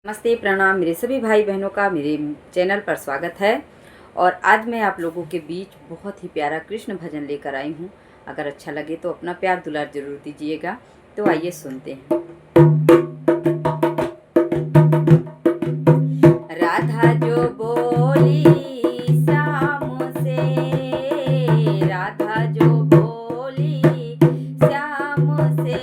नमस्ते प्रणाम मेरे सभी भाई बहनों का मेरे चैनल पर स्वागत है। और आज मैं आप लोगों के बीच बहुत ही प्यारा कृष्ण भजन लेकर आई हूँ। अगर अच्छा लगे तो अपना प्यार दुलार जरूर दीजिएगा। तो आइए सुनते हैं। राधा जो बोली श्याम से, राधा जो बोली श्याम से,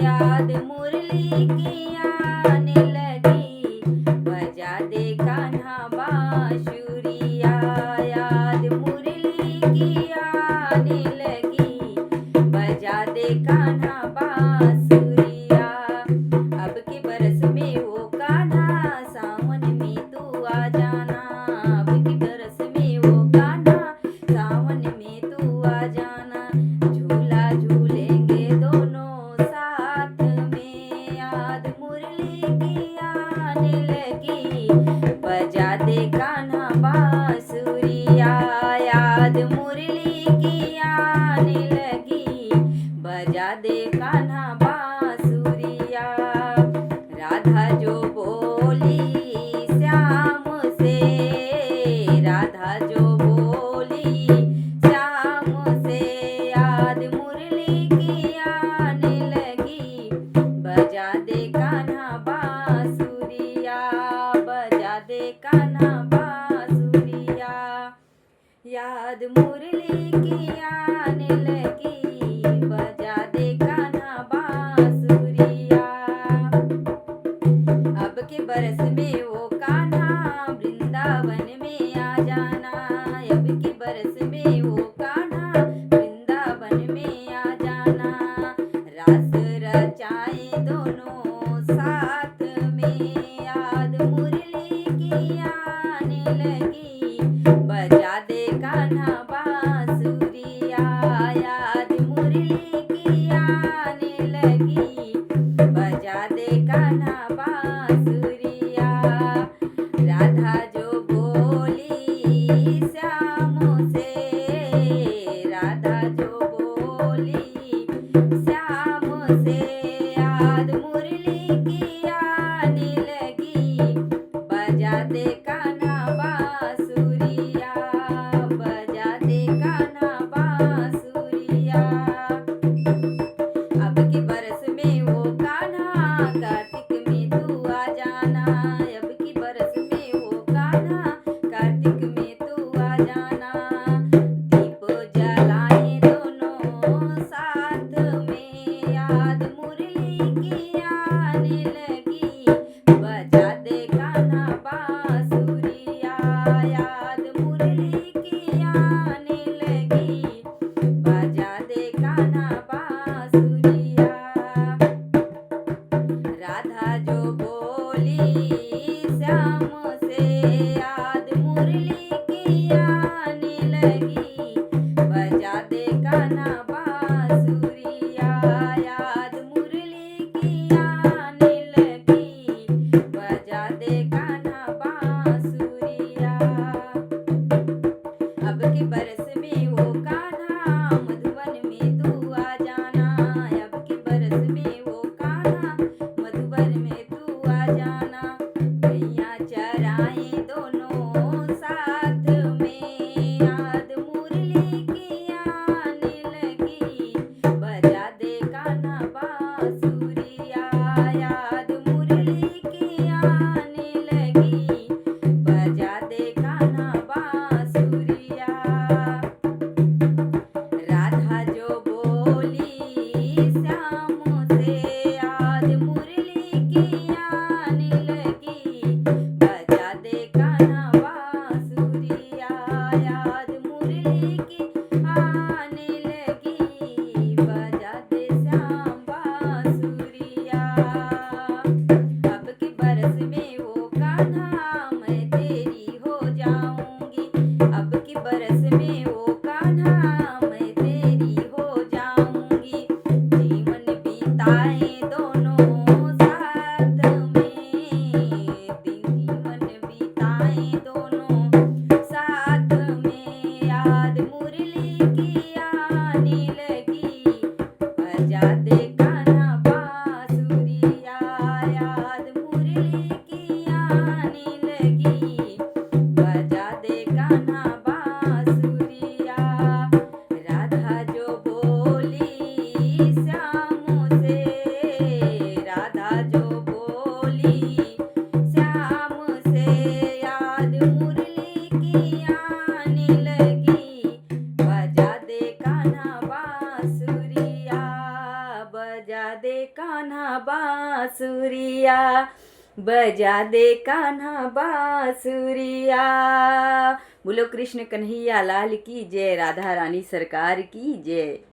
याद मुरली की आने लगी, बजा दे कान्हा बांसुरिया, याद मुरली की आने लगी, बजा दे कान्हा बांसुरिया। अब के बरस में वो कान्हा सावन में तू आ जाना, अब के बरस में वो कान्हा सावन में तू आ जाना, झूला झूलेंगे दोनों साथ में, याद मुरली की आने लगी, बजा दे कान्हा बांसुरिया, याद मुरली की आने लगी, बजा दे कान्हा बांसुरिया। राधा जो बोली श्याम से, राधा जो बोली श्याम से, याद मुरली की आने लगी, बजा दे कान्हा बांसुरिया, बजा दे कान्हा बांसुरिया, याद मुरली की आने लगी, बजा दे कान्हा बांसुरिया। अब के बरस में वो कान्हा वृंदावन में आ जाना, अब के बरस में वो कान्हा वृंदावन में आ जाना, रास रचाए दोनों साथ में, याद मुरली की आने लगी, बजा दे कान्हा बांसुरिया, याद मुरली की आने लगी, बजा दे कान्हा बांसुरिया। राधा जो बोली श्याम से, राधा जो बोली श्याम से, याद मुरली की आने लगी, बजा दे कान्हा बांसुरिया, बजा दे कान्हा बांसुरिया। अब के बरस में वो कान्हा कार्तिक में तू आ जाना, अब की बरस में वो कान्हा कार्तिक में तू आ जाना, दीप जलाए दोनों साथ में, याद मुरली की आने लगी, बजा दे कान्हा बांसुरिया, याद मुरली की आने लगी, बजा दे कान्हा बांसुरिया। राधा जो बोली श्याम से, याद मुरली की आने लगी, बजा दे कान्हा बांसुरिया, याद मुरली की आने लगी, बजा दे कान्हा बांसुरिया। अब के बरस में वो कान्हा मधुवन में तू आ जाना, अब के बरस में वो कान्हा मधुवन में तू आ जाना, आने लगी, बजा दे कान्हा बांसुरिया। राधा जो बोली श्याम से, राधा जो बोली श्याम से, याद मुरली की आने लगी, बजा दे कान्हा बांसुरिया, बजा दे कान्हा बांसुरिया, बजा दे कान्हा बांसुरिया। बोलो कृष्ण कन्हैया लाल की जय, राधा रानी सरकार की जय।